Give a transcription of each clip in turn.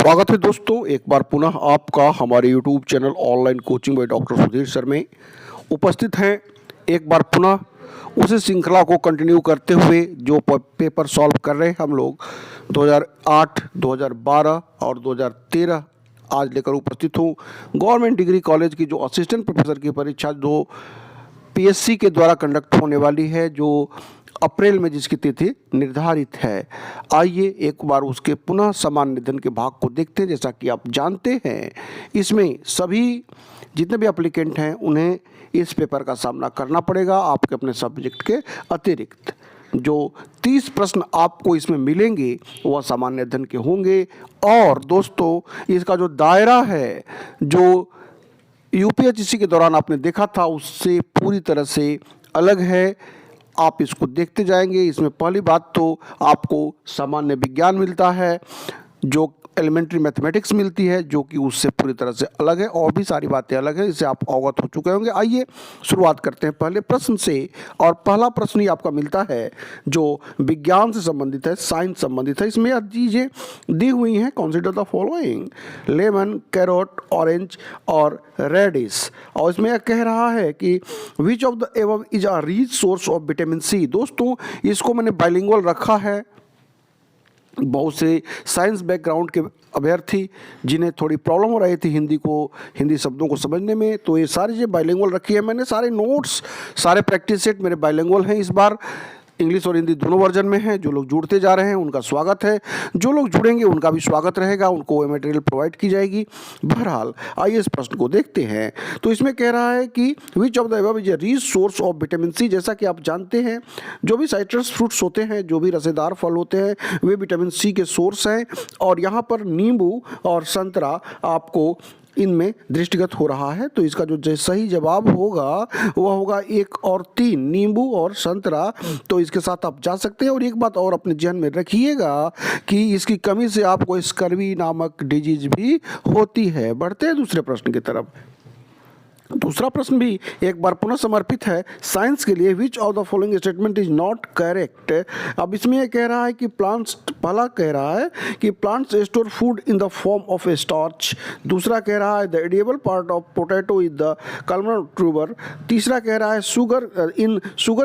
स्वागत है दोस्तों, एक बार पुनः आपका हमारे YouTube channel online coaching by doctor Sudhir sir में उपस्थित हैं। एक बार पुनः उसी श्रृंखला को कंटिन्यू करते हुए जो पेपर सॉल्व कर रहे हैं हम लोग 2008, 2012 और 2013 आज लेकर उपस्थित हूँ। गवर्नमेंट डिग्री कॉलेज की जो असिस्टेंट प्रोफेसर की परीक्षा जो PSC के द्वारा कंडक्ट होने वाली है, जो अप्रैल में जिसकी तिथि निर्धारित है। आइए एक बार उसके पुनः समान निधन के भाग को देखते हैं। जैसा कि आप जानते हैं, इसमें सभी जितने भी एप्लीकेंट हैं उन्हें इस पेपर का सामना करना पड़ेगा आपके अपने सब्जेक्ट के अतिरिक्त। जो 30 प्रश्न आपको इसमें मिलेंगे वह सामान्य अध्ययन के होंगे। और दोस्तों, इसका जो दायरा है, जो UPSC के दौरान आपने देखा था, उससे पूरी तरह से अलग है। आप इसको देखते जाएंगे। इसमें पहली बात तो आपको सामान्य विज्ञान मिलता है, जो एलिमेंट्री मैथमेटिक्स मिलती है, जो कि उससे पूरी तरह से अलग है। और भी सारी बातें अलग हैं, इससे आप अवगत हो चुके होंगे। आइए शुरुआत करते हैं पहले प्रश्न से। और पहला प्रश्न ही आपका मिलता है जो विज्ञान से संबंधित है, साइंस संबंधित है। इसमें यह चीज़ें दी हुई हैं। Consider the following: lemon, carrot, orange और रेडिश। और इसमें यह कह रहा है कि which of the above is a rich source of vitamin C. दोस्तों, इसको मैंने बाइलिंगुअल रखा है। बहुत से साइंस बैकग्राउंड के अभ्यर्थी जिन्हें थोड़ी प्रॉब्लम हो रही थी हिंदी शब्दों को समझने में, तो ये सारी चीज़ें बाइलिंगुअल रखी है मैंने। सारे नोट्स, सारे प्रैक्टिस सेट मेरे बाइलिंगुअल हैं। इस बार इंग्लिश और हिंदी दोनों वर्जन में है। जो लोग जुड़ते जा रहे हैं उनका स्वागत है, जो लोग जुड़ेंगे उनका भी स्वागत रहेगा, उनको वो मटेरियल प्रोवाइड की जाएगी। बहरहाल आइए इस प्रश्न को देखते हैं। तो इसमें कह रहा है कि which of the above is a rich source of vitamin C. जैसा कि आप जानते हैं, जो भी साइट्रस फ्रूट्स होते हैं, जो भी रसेदार फल होते हैं, वे विटामिन सी के सोर्स हैं। और यहाँ पर नींबू और संतरा आपको इनमें दृष्टिगत हो रहा है। तो इसका जो सही जवाब होगा वह होगा 1 और 3, नींबू और संतरा। तो इसके साथ आप जा सकते हैं। और एक बात और अपने ध्यान में रखिएगा कि इसकी कमी से आपको स्कर्वी नामक डिजीज भी होती है। बढ़ते हैं दूसरे प्रश्न की तरफ। दूसरा प्रश्न भी एक बार पुनः समर्पित है साइंस के लिए। विच of the following statement is not correct. अब इसमें यह कह रहा है कि पहला कह रहा है कि plants store food in the form of starch. दूसरा कह रहा है the edible part of potato is the culmar tuber. तीसरा कह रहा है sugar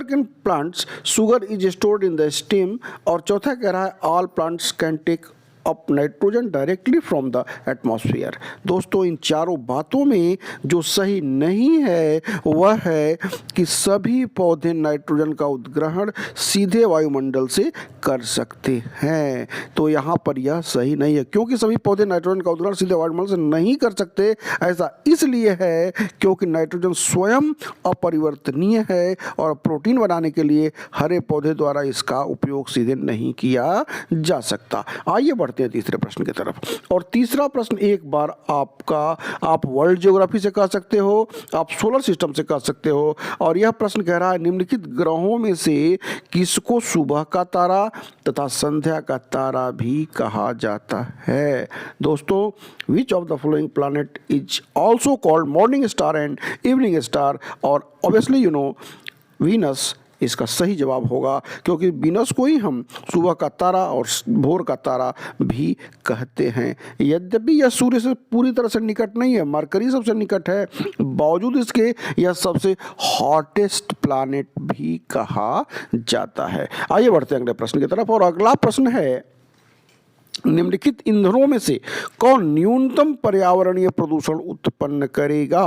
cane plants sugar is stored in the stem. और चौथा कह रहा है all plants can take up nitrogen directly from the atmosphere. दोस्तों, इन चारों बातों में जो सही नहीं है वह है कि सभी पौधे नाइट्रोजन का उद्ग्रहण सीधे वायुमंडल से कर सकते हैं। तो यहाँ पर यह सही नहीं है, क्योंकि सभी पौधे नाइट्रोजन का उद्ग्रहण सीधे वायुमंडल से नहीं कर सकते। ऐसा इसलिए है क्योंकि नाइट्रोजन स्वयं अपरिवर्तनीय है और प्रोटीन बनाने के लिए हरे पौधे द्वारा इसका उपयोग सीधे नहीं किया जा सकता। आइए बढ़ते हैं तीसरे प्रश्न की तरफ। और तीसरा प्रश्न एक बार आप वर्ल्ड ज्योग्राफी से कर सकते हो, आप सोलर सिस्टम से कर सकते हो। और यह प्रश्न कह रहा है निम्नलिखित ग्रहों में से किसको सुबह का तारा तथा संध्या का तारा भी कहा जाता है। दोस्तों, विच of the following planet is also called morning star and evening star. और ऑब्वियसली वीनस इसका सही जवाब होगा, क्योंकि वीनस को ही हम सुबह का तारा और भोर का तारा भी कहते हैं। यद्यपि यह सूर्य से पूरी तरह से निकट नहीं है, मरकरी सबसे निकट है, बावजूद इसके यह सबसे हॉटेस्ट प्लैनेट भी कहा जाता है। आइए बढ़ते हैं अगले प्रश्न की तरफ। और अगला प्रश्न है निम्नलिखित ईंधनों में से कौन न्यूनतम पर्यावरणीय प्रदूषण उत्पन्न करेगा।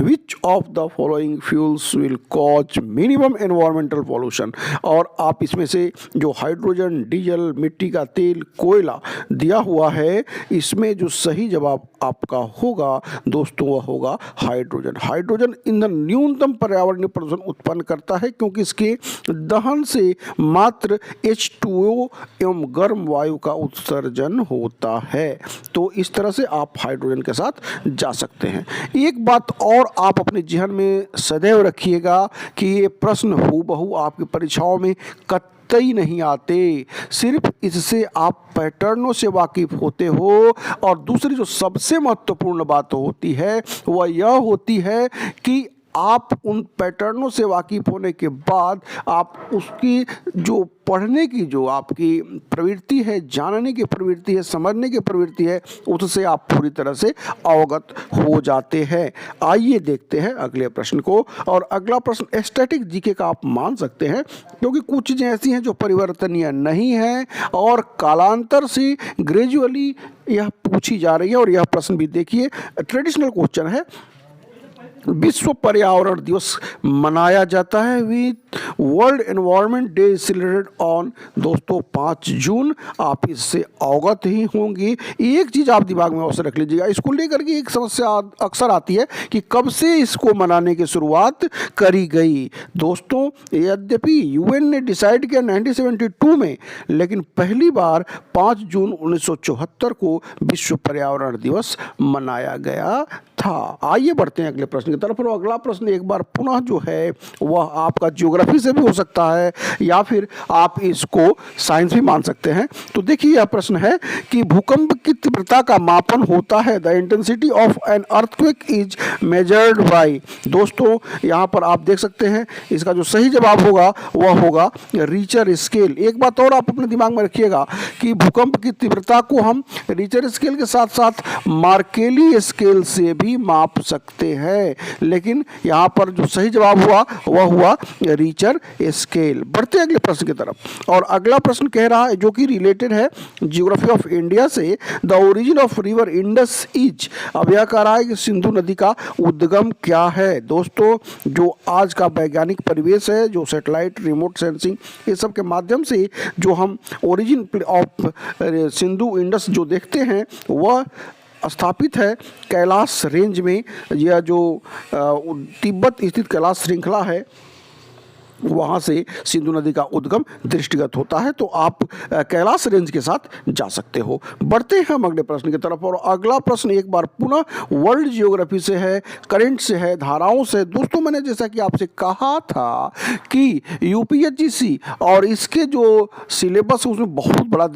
विच of the following fuels will cause minimum environmental pollution. और आप इसमें से जो हाइड्रोजन, डीजल, मिट्टी का तेल, कोयला दिया हुआ है, इसमें जो सही जवाब आपका होगा दोस्तों वह होगा हाइड्रोजन। हाइड्रोजन ईंधन न्यूनतम पर्यावरणीय प्रदूषण उत्पन्न करता है, क्योंकि इसके दहन से मात्र H2O एवं गर्म वायु का उत्सर्जन होता है। तो इस तरह से आप हाइड्रोजन के साथ जा सकते हैं। एक बात और आप अपने जहन में सदैव रखिएगा कि ये प्रश्न हूबहू आपकी परीक्षाओं में कतई नहीं आते। सिर्फ इससे आप पैटर्नों से वाकिफ होते हो। और दूसरी जो सबसे महत्वपूर्ण बात होती है वह यह होती है कि आप उन पैटर्नों से वाकिफ होने के बाद आप उसकी जो पढ़ने की जो आपकी प्रवृत्ति है, जानने की प्रवृत्ति है, समझने की प्रवृत्ति है, उससे आप पूरी तरह से अवगत हो जाते हैं। आइए देखते हैं अगले प्रश्न को। और अगला प्रश्न स्टैटिक जीके का आप मान सकते हैं, क्योंकि कुछ चीज़ें ऐसी हैं जो परिवर्तनीय नहीं हैं और कालांतर से ग्रेजुअली यह पूछी जा रही है। और यह प्रश्न भी देखिए, ट्रेडिशनल क्वेश्चन है। विश्व पर्यावरण दिवस मनाया जाता है with world environment day celebrated on दोस्तों 5 जून। आप इससे अवगत ही होंगे। एक चीज़ आप दिमाग में अवश्य रख लीजिएगा, इसको लेकर के एक समस्या अक्सर आती है कि कब से इसको मनाने की शुरुआत करी गई। दोस्तों यद्यपि यूएन ने डिसाइड किया 1972 में, लेकिन पहली बार 5 जून 1974 को विश्व पर्यावरण दिवस मनाया गया था। आइए बढ़ते हैं अगले प्रश्न की तरफ। और अगला प्रश्न एक बार पुनः जो है वह आपका ज्योग्राफी से भी हो सकता है या फिर आप इसको साइंस भी मान सकते हैं। तो देखिए यह प्रश्न है कि भूकंप की तीव्रता का मापन होता है, the intensity of an earthquake is measured by. दोस्तों यहाँ पर आप देख सकते हैं, इसका जो सही जवाब होगा वह होगा रीचर स्केल। एक बात और आप अपने दिमाग में रखिएगा कि भूकंप की तीव्रता को हम रीचर स्केल के साथ साथ मार्केली स्केल से भी माप सकते हैं, लेकिन यहाँ पर जो सही जवाब हुआ वह हुआ रीचर स्केल। बढ़ते अगले प्रश्न की तरफ। और अगला प्रश्न कह रहा है, जो कि रिलेटेड है जियोग्राफी ऑफ इंडिया से, the origin of river Indus is. अब यह कह रहा है कि सिंधु नदी का उद्गम क्या है। दोस्तों जो आज का वैज्ञानिक परिवेश है, जो सैटेलाइट, रिमोट सेंसिंग, ये सब के माध्यम से जो हम ओरिजिन ऑफ सिंधु इंडस जो देखते हैं वह स्थापित है कैलाश रेंज में। यह जो तिब्बत स्थित कैलाश श्रृंखला है वहाँ से सिंधु नदी का उद्गम दृष्टिगत होता है। तो आप कैलाश रेंज के साथ जा सकते हो। बढ़ते हैं हम अगले प्रश्न की तरफ। और अगला प्रश्न एक बार पुनः वर्ल्ड जियोग्राफी से है, करंट से है, धाराओं से। दोस्तों मैंने जैसा कि आपसे कहा था कि यूपीएससी और इसके जो सिलेबस है उसमें बहुत बड़ा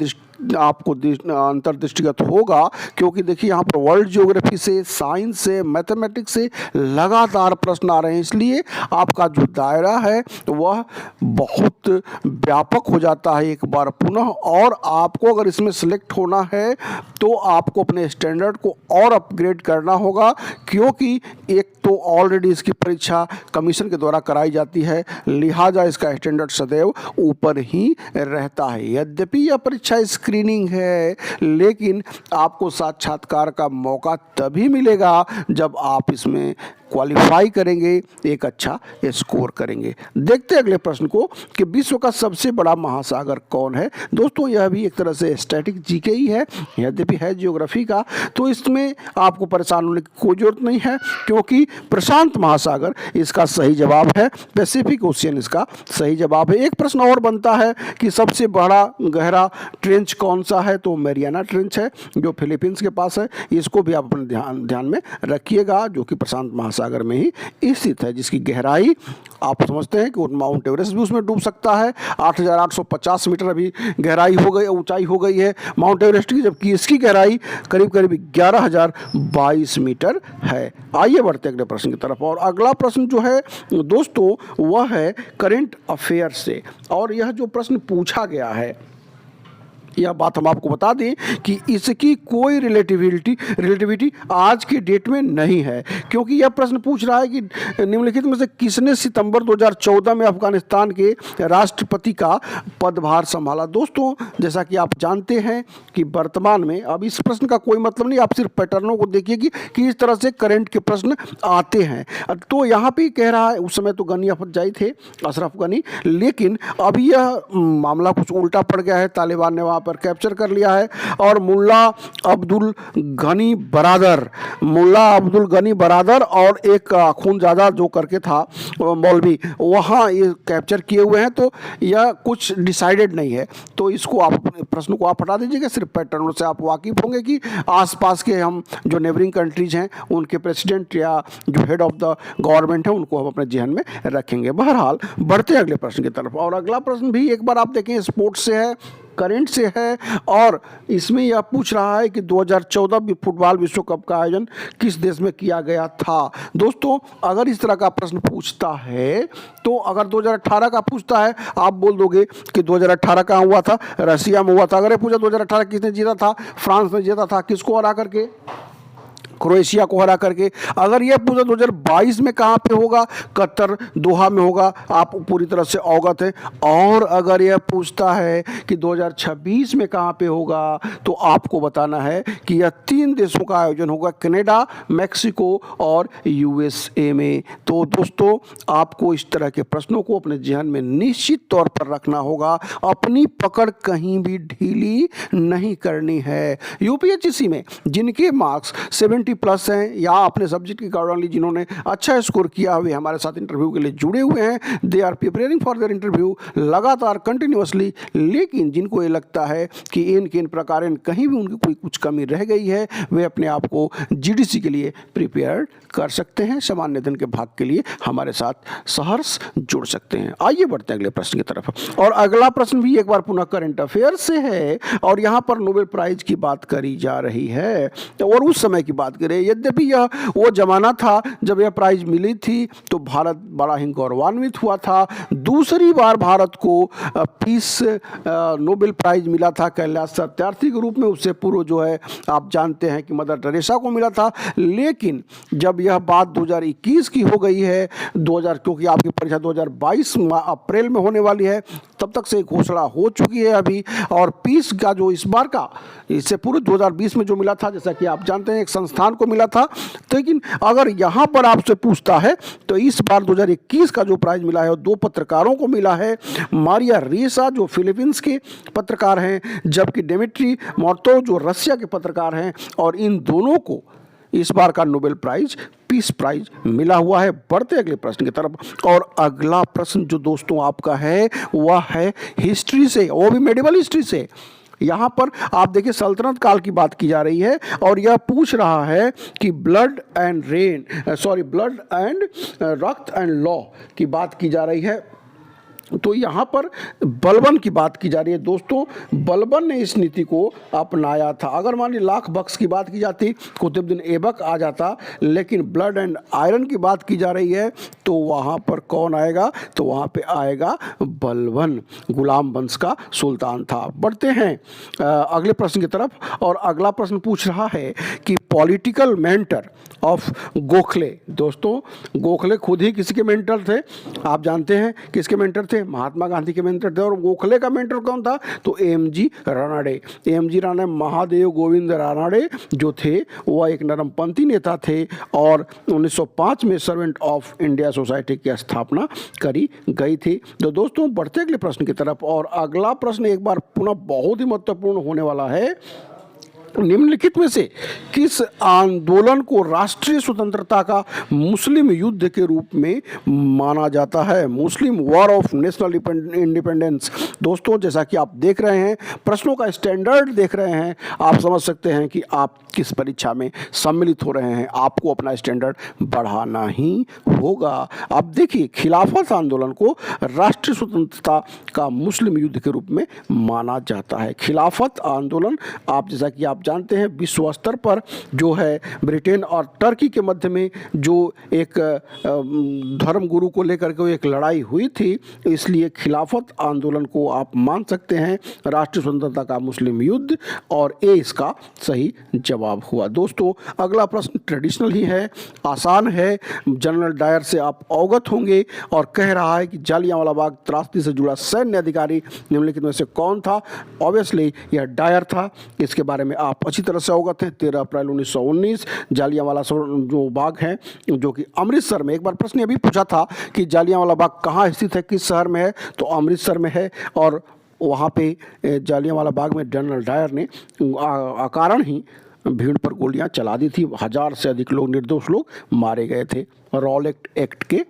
आपको अंतर्दृष्टिगत होगा, क्योंकि देखिए यहाँ पर वर्ल्ड ज्योग्राफी से, साइंस से, मैथमेटिक्स से लगातार प्रश्न आ रहे हैं। इसलिए आपका जो दायरा है वह बहुत व्यापक हो जाता है एक बार पुनः। और आपको अगर इसमें सिलेक्ट होना है तो आपको अपने स्टैंडर्ड को और अपग्रेड करना होगा, क्योंकि एक तो ऑलरेडी इसकी परीक्षा कमीशन के द्वारा कराई जाती है, लिहाजा इसका स्टैंडर्ड सदैव ऊपर ही रहता है। यद्यपि यह परीक्षा स्क्रीनिंग है, लेकिन आपको साक्षात्कार का मौका तभी मिलेगा जब आप इसमें क्वालिफाई करेंगे, एक अच्छा स्कोर करेंगे। देखते हैं अगले प्रश्न को कि विश्व का सबसे बड़ा महासागर कौन है। दोस्तों यह भी एक तरह से स्टैटिक जीके ही है, यद्यपि है ज्योग्राफी का, तो इसमें आपको परेशान होने की कोई जरूरत नहीं है, क्योंकि प्रशांत महासागर इसका सही जवाब है, पैसिफिक ओशियन इसका सही जवाब है। एक प्रश्न और बनता है कि सबसे बड़ा गहरा ट्रेंच कौन सा है, तो मैरियाना ट्रेंच है जो फिलीपींस के पास है। इसको भी आप अपने ध्यान में रखिएगा, जो कि प्रशांत महासागर में ही स्थित है, जिसकी गहराई आप समझते हैं कि माउंट एवरेस्ट भी उसमें डूब सकता है। 8,850 मीटर अभी गहराई हो गई, ऊंचाई हो गई है माउंट एवरेस्ट की, जबकि इसकी गहराई करीब करीब 11,022 मीटर है। आइए बढ़ते अगले प्रश्न की तरफ। और अगला प्रश्न जो है दोस्तों वह है करंट अफेयर से। और यह जो प्रश्न पूछा गया है, यह बात हम आपको बता दें कि इसकी कोई रिलेटिविटी आज के डेट में नहीं है, क्योंकि यह प्रश्न पूछ रहा है कि निम्नलिखित में से किसने सितंबर 2014 में अफगानिस्तान के राष्ट्रपति का पदभार संभाला। दोस्तों जैसा कि आप जानते हैं कि वर्तमान में, अब इस प्रश्न का कोई मतलब नहीं, आप सिर्फ पैटर्नों को देखिए कि इस तरह से करंट के प्रश्न आते हैं। तो यहाँ पे कह रहा है, उस समय तो गनी अफजाई थे, अशरफ गनी, लेकिन अब यह मामला कुछ उल्टा पड़ गया है, तालिबान ने वहाँ पर कैप्चर कर लिया है और मुल्ला अब्दुल गनी बरादर और एक खूनजादा जो करके था मौलवी, वहाँ ये कैप्चर किए हुए हैं। तो यह कुछ डिसाइडेड नहीं है, तो इसको आप प्रश्न को आप हटा दीजिएगा। सिर्फ पैटर्नों से आप वाकिफ होंगे कि आसपास के हम जो नेबरिंग कंट्रीज हैं उनके प्रेसिडेंट या जो हेड ऑफ द गवर्नमेंट है उनको हम अपने जहन में रखेंगे। बहरहाल बढ़ते हैं अगले प्रश्न की तरफ। और अगला प्रश्न भी एक बार आप देखें स्पोर्ट्स से है, करंट से है और इसमें यह पूछ रहा है कि 2014 फुटबॉल विश्व कप का आयोजन किस देश में किया गया था। दोस्तों अगर इस तरह का प्रश्न पूछता है तो अगर 2018 का पूछता है आप बोल दोगे कि 2018 कहाँ हुआ था, रसिया में हुआ था। अगर ये पूछा 2018 किसने जीता था, फ्रांस ने जीता था, किसको हरा करके, क्रोएशिया को हरा करके। अगर यह पूछा 2022 में कहाँ पे होगा, कतर दोहा में होगा, आप पूरी तरह से अवगत हैं। और अगर यह पूछता है कि 2026 में कहाँ पे होगा तो आपको बताना है कि यह 3 देशों का आयोजन होगा, कनाडा, मैक्सिको और यूएसए में। तो दोस्तों आपको इस तरह के प्रश्नों को अपने ज़हन में निश्चित तौर पर रखना होगा, अपनी पकड़ कहीं भी ढीली नहीं करनी है। यूपीएससी में जिनके मार्क्स 70+ हैं या अपने सब्जेक्ट के अकॉर्डिंगली जिन्होंने अच्छा स्कोर किया हुए हमारे साथ इंटरव्यू के लिए जुड़े हुए हैं, they are preparing for their interview लगातार कंटिन्यूअसली। लेकिन जिनको ये लगता है कि इन प्रकार कहीं भी उनकी कोई कुछ कमी रह गई है, वे अपने आप को जीडीसी के लिए प्रिपेयर कर सकते हैं, सामान्य दिन के भाग के लिए हमारे साथ सहर्ष जुड़ सकते हैं। आइए बढ़ते हैं अगले प्रश्न की तरफ। और अगला प्रश्न भी एक बार पुनः करंट अफेयर से है और यहाँ पर नोबेल प्राइज की बात करी जा रही है और उस समय की बात करें। यद्यपि यह वो जमाना था जब यह प्राइज मिली थी तो भारत बड़ा ही गौरवान्वित हुआ था। दूसरी बार भारत को पीस नोबेल प्राइज मिला था कैलाश सत्यार्थी के रूप में। उससे पूर्व जो है आप जानते हैं कि मदर टेरेसा को मिला था। लेकिन जब यह बात 2021 की हो गई है, क्योंकि आपकी परीक्षा 2022 अप्रैल में होने वाली है, तब तक से घोषणा हो चुकी है अभी। और पीस का जो इस बार का, इससे पूर्व 2020 में जो मिला था, जैसा कि आप जानते हैं एक संस्थान को मिला था। लेकिन अगर यहाँ पर आपसे पूछता है तो इस बार 2021 का जो प्राइज मिला है वो 2 पत्रकारों को मिला है। मारिया रेसा जो फिलीपींस के पत्रकार हैं, जबकि डिमित्री मोर्तोव जो रसिया के पत्रकार हैं। और इन दोनों को इस बार का नोबेल प्राइज पीस प्राइज मिला हुआ है। बढ़ते अगले प्रश्न की तरफ। और अगला प्रश्न जो दोस्तों आपका है वह है हिस्ट्री से, वो भी मेडिवल हिस्ट्री से। यहाँ पर आप देखिए सल्तनत काल की बात की जा रही है और यह पूछ रहा है कि ब्लड एंड रक्त एंड लॉ की बात की जा रही है। तो यहाँ पर बलबन की बात की जा रही है। दोस्तों बलबन ने इस नीति को अपनाया था। अगर मान ली लाख बख्श की बात की जाती, कुतुबुद्दीन ऐबक आ जाता, लेकिन ब्लड एंड आयरन की बात की जा रही है तो वहाँ पर कौन आएगा, तो वहाँ पे आएगा बलबन, गुलाम वंश का सुल्तान था। बढ़ते हैं अगले प्रश्न की तरफ। और अगला प्रश्न पूछ रहा है कि पॉलिटिकल मेंटर ऑफ गोखले। दोस्तों गोखले खुद ही किसी के मेंटर थे, आप जानते हैं किसके मेंटर थे, महात्मा गांधी के मेंटर थे। और गोखले का मेंटर कौन था, तो एमजी रानडे। एमजी रानडे, महादेव गोविंद रानडे जो थे वह एक नरमपंथी नेता थे और 1905 में सर्वेंट ऑफ इंडिया सोसाइटी की स्थापना करी गई थी। तो दोस्तों बढ़ते अगले प्रश्न की तरफ। और अगला प्रश्न एक बार पुनः बहुत ही महत्वपूर्ण होने वाला है। निम्नलिखित में से किस आंदोलन को राष्ट्रीय स्वतंत्रता का मुस्लिम युद्ध के रूप में माना जाता है, मुस्लिम वॉर ऑफ नेशनल इंडिपेंडेंस। दोस्तों जैसा कि आप देख रहे हैं, प्रश्नों का स्टैंडर्ड देख रहे हैं, आप समझ सकते हैं कि आप किस परीक्षा में सम्मिलित हो रहे हैं। आपको अपना स्टैंडर्ड बढ़ाना ही होगा। अब देखिए खिलाफत आंदोलन को राष्ट्रीय स्वतंत्रता का मुस्लिम युद्ध के रूप में माना जाता है। खिलाफत आंदोलन आप जैसा कि आप जानते हैं विश्व स्तर पर जो है ब्रिटेन और टर्की के मध्य में जो एक धर्म गुरु को लेकर के एक लड़ाई हुई थी, इसलिए खिलाफत आंदोलन को आप मान सकते हैं राष्ट्रीय स्वतंत्रता का मुस्लिम युद्ध। और ए इसका सही जवाब हुआ। दोस्तों अगला प्रश्न ट्रेडिशनल ही है, आसान है, जनरल डायर से आप अवगत होंगे और कह रहा है कि जालियांवाला बाग त्रासदी से जुड़ा सैन्य अधिकारी निम्नलिखित में से कौन था। ऑब्वियसली यह डायर था, इसके बारे में आप अच्छी तरह से अवगत हैं। 13 अप्रैल 1919 जालियांवाला जो बाग है जो कि अमृतसर में, एक बार प्रश्न ये भी पूछा था कि जालियांवाला बाग कहाँ स्थित है, किस शहर में है, तो अमृतसर में है। और वहाँ पे जालियांवाला बाग में जनरल डायर ने अकारण ही भीड़ पर गोलियां चला दी थी। 1000 से अधिक लोग, निर्दोष लोग मारे गए थे रॉलेट एक्ट के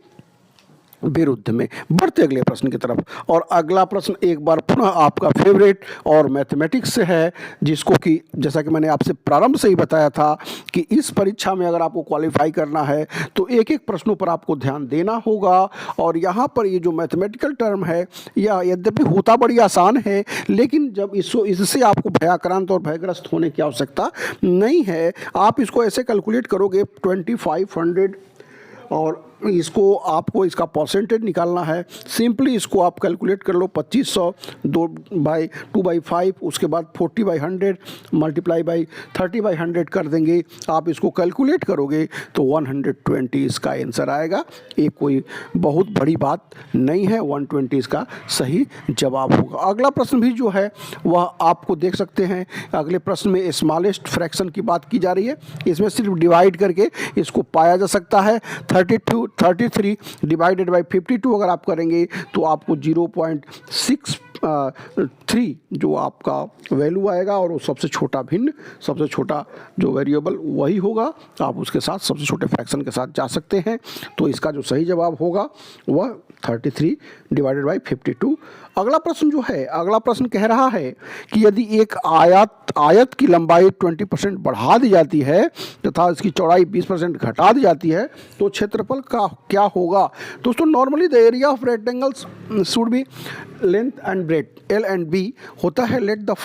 विरुद्ध में। बढ़ते अगले प्रश्न की तरफ, और अगला प्रश्न एक बार पुनः आपका फेवरेट और मैथमेटिक्स से है, जिसको कि जैसा कि मैंने आपसे प्रारंभ से ही बताया था कि इस परीक्षा में अगर आपको क्वालिफाई करना है तो एक एक प्रश्नों पर आपको ध्यान देना होगा। और यहाँ पर ये जो मैथमेटिकल टर्म है यह यद्यपि होता बड़ी आसान है, लेकिन जब इससे आपको भयाक्रांत और भयग्रस्त होने की आवश्यकता नहीं है। आप इसको ऐसे कैलकुलेट करोगे 2500, और इसको आपको इसका परसेंटेज निकालना है। सिंपली इसको आप कैलकुलेट कर लो, 2500 2/5, उसके बाद 40/100 मल्टीप्लाई बाई 30/100 कर देंगे। आप इसको कैलकुलेट करोगे तो 120 इसका आंसर आएगा। ये कोई बहुत बड़ी बात नहीं है, 120 इसका सही जवाब होगा। अगला प्रश्न भी जो है वह आपको देख सकते हैं। अगले प्रश्न में स्मॉलेस्ट फ्रैक्शन की बात की जा रही है। इसमें सिर्फ डिवाइड करके इसको पाया जा सकता है। 33 डिवाइडेड बाई 52 अगर आप करेंगे तो आपको 0.63 जो आपका वैल्यू आएगा, और वो सबसे छोटा भिन्न, सबसे छोटा जो वेरिएबल वही होगा। आप उसके साथ सबसे छोटे फ्रैक्शन के साथ जा सकते हैं। तो इसका जो सही जवाब होगा वह 33 डिवाइडेड बाई 52। अगला प्रश्न जो है, अगला प्रश्न कह रहा है कि यदि एक आयत की लंबाई 20% बढ़ा दी जाती है तथा इसकी चौड़ाई 20% घटा दी जाती है तो क्षेत्रफल का क्या होगा। दोस्तों, normally the area of rectangles should be length and breadth, L and B होता है। Let the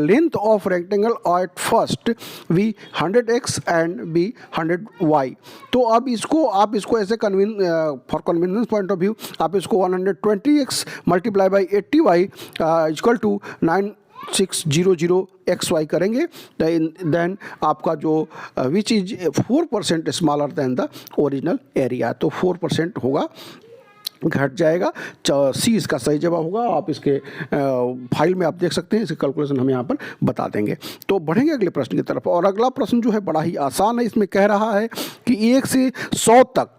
length of rectangle at first be 100x and B 100y। तो अब इसको आप इसको ऐसे for convenience point of view आप इसको 120x multiply by 80y equal to 9600 XY करेंगे। देन आपका जो which is 4% smaller than the original area, तो 4% होगा, घट जाएगा। सी इसका सही जवाब होगा। आप इसके फाइल में आप देख सकते हैं, इसके कैलकुलेशन हम यहाँ पर बता देंगे। तो बढ़ेंगे अगले प्रश्न की तरफ, और अगला प्रश्न जो है बड़ा ही आसान है। इसमें कह रहा है कि 1 से 100 तक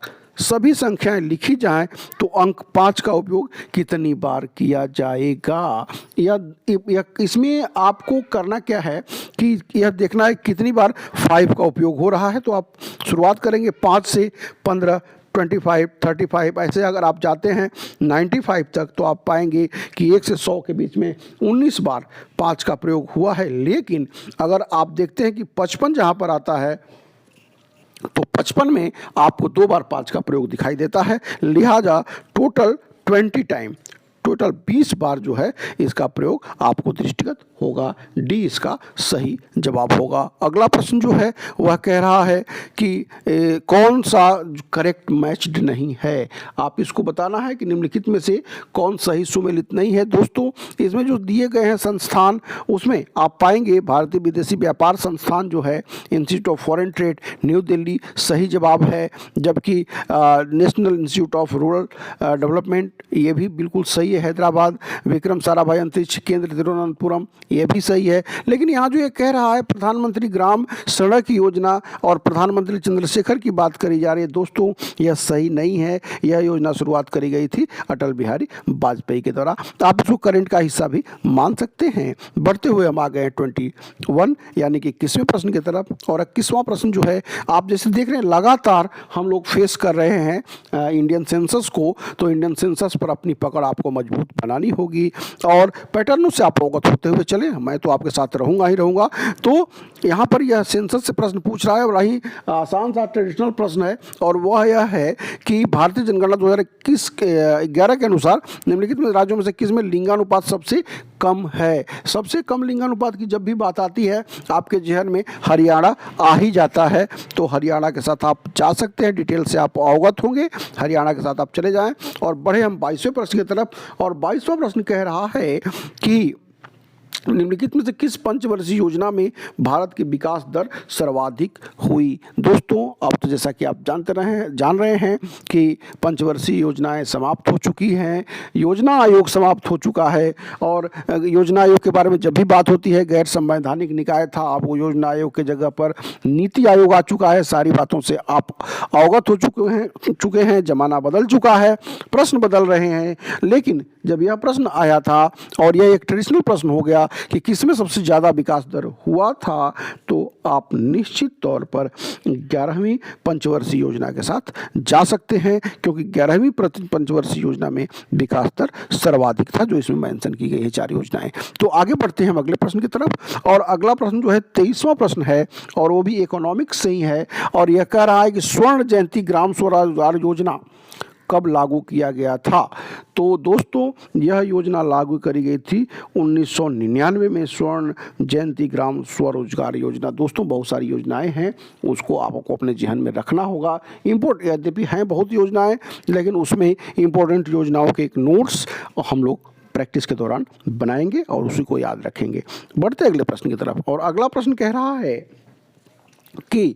सभी संख्याएं लिखी जाएं तो अंक 5 का उपयोग कितनी बार किया जाएगा। या इसमें आपको करना क्या है कि यह देखना है कितनी बार 5 का उपयोग हो रहा है। तो आप शुरुआत करेंगे 5 से 15, 25, 35, ऐसे अगर आप जाते हैं 95 तक तो आप पाएंगे कि 1 से 100 के बीच में 19 बार 5 का प्रयोग हुआ है। लेकिन अगर आप देखते हैं कि 55 जहाँ पर आता है तो 55 में आपको 2 बार 5 का प्रयोग दिखाई देता है। लिहाजा टोटल 20 बार जो है इसका प्रयोग आपको दृष्टिगत होगा। डी इसका सही जवाब होगा। अगला प्रश्न जो है वह कह रहा है कि कौन सा करेक्ट मैच्ड नहीं है। आप इसको बताना है कि निम्नलिखित में से कौन सही सुमेलित नहीं है। दोस्तों, इसमें जो दिए गए हैं संस्थान, उसमें आप पाएंगे भारतीय विदेशी व्यापार संस्थान जो है, institute of foreign trade new Delhi सही जवाब है। जबकि national institute of rural development ये भी बिल्कुल सही है हैदराबाद। विक्रम साराभाई अंतरिक्ष केंद्र तिरुवनंतपुरम ये भी सही है। लेकिन यहाँ जो ये कह रहा है प्रधानमंत्री ग्राम सड़क योजना और प्रधानमंत्री चंद्रशेखर की बात करी जा रही है, दोस्तों यह सही नहीं है। यह योजना शुरुआत करी गई थी अटल बिहारी वाजपेयी के द्वारा। आप इसको करंट का हिस्सा भी मान सकते हैं। बढ़ते हुए हम आ गए 21 यानी कि 21वें प्रश्न की तरफ। और 21वां प्रश्न जो है, आप जैसे देख रहे हैं लगातार हम लोग फेस कर रहे हैं इंडियन सेंसस को, तो इंडियन सेंसस पर अपनी पकड़ आपको मजबूत बनानी होगी और पैटर्नों से आप अवगत होते हुए चले। मैं तो आपके साथ रहूँगा ही रहूँगा। तो यहाँ पर यह सेंसस से प्रश्न पूछ रहा है, और वही आसान सा ट्रेडिशनल प्रश्न है, और वह यह है कि भारतीय जनगणना 2011 के अनुसार निम्नलिखित में राज्यों में से किस में लिंगानुपात सबसे कम है। सबसे कम लिंगानुपात की जब भी बात आती है आपके जहन में हरियाणा आ ही जाता है। तो हरियाणा के साथ आप जा सकते हैं, डिटेल से आप अवगत होंगे। हरियाणा के साथ आप चले जाएं और बढ़े हम 22वें प्रश्न की तरफ। और 22वां प्रश्न कह रहा है कि निम्नलिखित में से किस पंचवर्षीय योजना में भारत की विकास दर सर्वाधिक हुई। दोस्तों, अब तो जैसा कि आप जान रहे हैं कि पंचवर्षीय योजनाएं समाप्त हो चुकी हैं, योजना आयोग समाप्त हो चुका है। और योजना आयोग के बारे में जब भी बात होती है, गैर संवैधानिक निकाय था, अब वो योजना आयोग के जगह पर नीति आयोग आ चुका है। सारी बातों से आप अवगत हो चुके हैं। जमाना बदल चुका है, प्रश्न बदल रहे हैं। लेकिन जब यह प्रश्न आया था और यह एक ट्रेडिशनल प्रश्न हो गया, कि किसमें सबसे ज़्यादा विकास दर हुआ था, तो आप निश्चित तौर पर 11वीं पंचवर्षीय योजना के साथ जा सकते हैं, क्योंकि 11वीं पंचवर्षीय योजना में विकास दर सर्वाधिक था, जो इसमें मेंशन की गई है 4 योजनाएं। तो आगे बढ़ते हैं हम अगले प्रश्न की तरफ, और अगला प्रश्न जो है 23वां प्रश्न है, और वो भी इकोनॉमिक्स से ही है, और यह कह रहा है कि स्वर्ण जयंती ग्राम स्वरोजगार योजना कब लागू किया गया था। तो दोस्तों, यह योजना लागू करी गई थी 1999 में, स्वर्ण जयंती ग्राम स्वरोजगार योजना। दोस्तों, बहुत सारी योजनाएं हैं, उसको आपको अपने जहन में रखना होगा। यद्यपि हैं बहुत योजनाएं, लेकिन उसमें इम्पोर्टेंट योजनाओं के एक नोट्स हम लोग प्रैक्टिस के दौरान बनाएंगे और उसी को याद रखेंगे। बढ़ते अगले प्रश्न की तरफ, और अगला प्रश्न कह रहा है कि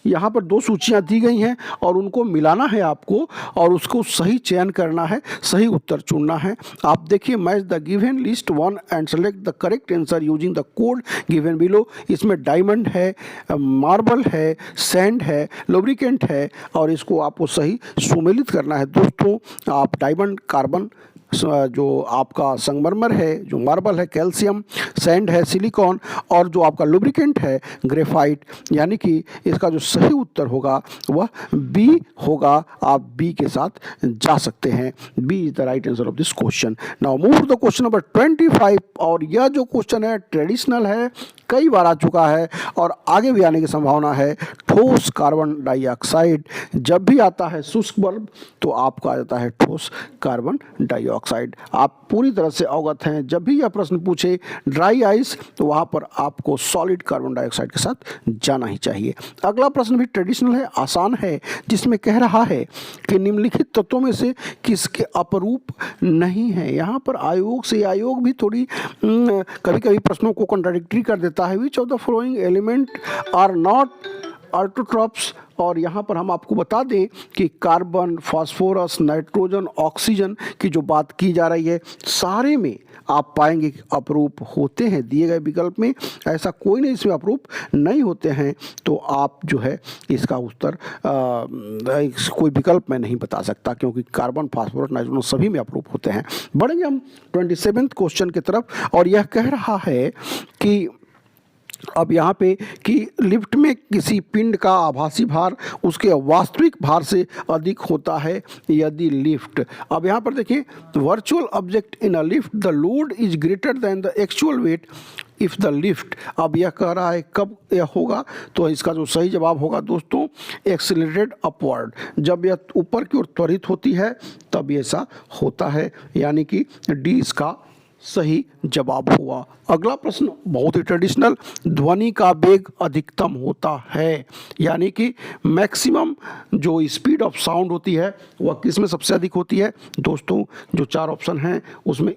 यहाँ पर 2 सूचियाँ दी गई हैं और उनको मिलाना है आपको, और उसको सही चयन करना है, सही उत्तर चुनना है। आप देखिए, match the given list 1 and select the correct answer using the code given below. इसमें डायमंड है, मार्बल है, सैंड है, लुब्रिकेंट है, और इसको आपको सही सुमेलित करना है। दोस्तों, आप डायमंड कार्बन, जो आपका संगमरमर है, जो मार्बल है कैल्शियम, सैंड है सिलिकॉन, और जो आपका लुब्रिकेंट है ग्रेफाइट, यानी कि इसका जो सही उत्तर होगा वह बी होगा। आप बी के साथ जा सकते हैं। B is the right answer of this question. Now move to the question number 25, और यह जो क्वेश्चन है ट्रेडिशनल है, कई बार आ चुका है और आगे भी आने की संभावना है। ठोस कार्बन डाइऑक्साइड जब भी आता है शुष्क वर्ब, तो आपका आ जाता है ठोस कार्बन डाइऑक्साइड। आप पूरी तरह से अवगत हैं, जब भी यह प्रश्न पूछे ड्राई आइस, तो वहाँ पर आपको सॉलिड कार्बन डाइऑक्साइड के साथ जाना ही चाहिए। अगला प्रश्न भी ट्रेडिशनल है, आसान है, जिसमें कह रहा है कि निम्नलिखित तत्वों में से किसके अपरूप नहीं है। यहाँ पर आयोग से आयोग भी थोड़ी कभी कभी प्रश्नों को कॉन्ट्राडिक्टरी कर देता है। Which of the following element are not autotrophs, और यहाँ पर हम आपको बता दें कि कार्बन, फास्फोरस, नाइट्रोजन, ऑक्सीजन की जो बात की जा रही है, सारे में आप पाएंगे कि अपरूप होते हैं। दिए गए विकल्प में ऐसा कोई नहीं इसमें अपरूप नहीं होते हैं, तो आप जो है इसका उत्तर कोई विकल्प में नहीं बता सकता, क्योंकि कार्बन, फास्फोरस, नाइट्रोजन सभी में अपरूप होते हैं। बढ़ेंगे हम 27वें क्वेश्चन की तरफ, और यह कह रहा है कि अब यहाँ पे कि लिफ्ट में किसी पिंड का आभासी भार उसके वास्तविक भार से अधिक होता है यदि लिफ्ट, अब यहाँ पर देखिए, virtual object in a lift the load is greater than the actual wait if the lift. अब यह कह रहा है कब यह होगा, तो इसका जो सही जवाब होगा दोस्तों, एक्सीलरेटेड अपवर्ड, जब यह ऊपर की ओर त्वरित होती है तब ऐसा होता है, यानी कि डी इसका सही जवाब हुआ। अगला प्रश्न बहुत ही ट्रेडिशनल, ध्वनि का वेग अधिकतम होता है, यानी कि मैक्सिमम जो स्पीड ऑफ साउंड होती है वह किस में सबसे अधिक होती है। दोस्तों, जो 4 ऑप्शन हैं उसमें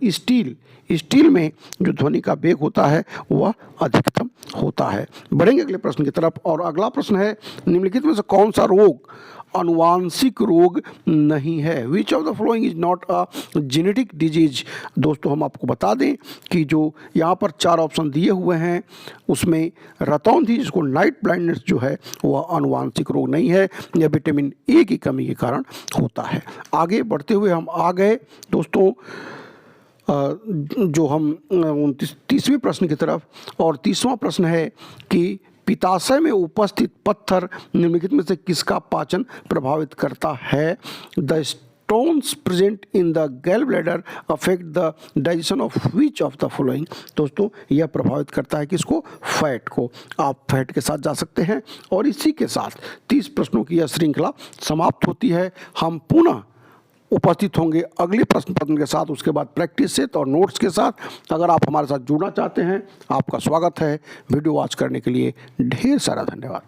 स्टील में जो ध्वनि का वेग होता है वह अधिकतम होता है। बढ़ेंगे अगले प्रश्न की तरफ, और अगला प्रश्न है, निम्नलिखित में से कौन सा रोग अनुवांशिक रोग नहीं है। Which of the following is not a genetic disease. दोस्तों, हम आपको बता दें कि जो यहाँ पर 4 ऑप्शन दिए हुए हैं उसमें रतौंधी, जिसको नाइट ब्लाइंडनेस जो है वह अनुवांशिक रोग नहीं है, यह विटामिन ए की कमी के कारण होता है। आगे बढ़ते हुए हम आ गए दोस्तों जो हम 30वें प्रश्न की तरफ, और 30वां प्रश्न है कि पित्ताशय में उपस्थित पत्थर निम्नलिखित में से किसका पाचन प्रभावित करता है। The stones present in the गैल bladder affect the digestion of which of the following. दोस्तों, यह प्रभावित करता है किसको, फैट को। आप फैट के साथ जा सकते हैं, और इसी के साथ 30 प्रश्नों की यह श्रृंखला समाप्त होती है। हम पुनः उपस्थित होंगे अगले प्रश्न पत्र के साथ, उसके बाद प्रैक्टिस सेट और नोट्स के साथ। अगर आप हमारे साथ जुड़ना चाहते हैं, आपका स्वागत है। वीडियो वॉच करने के लिए ढेर सारा धन्यवाद।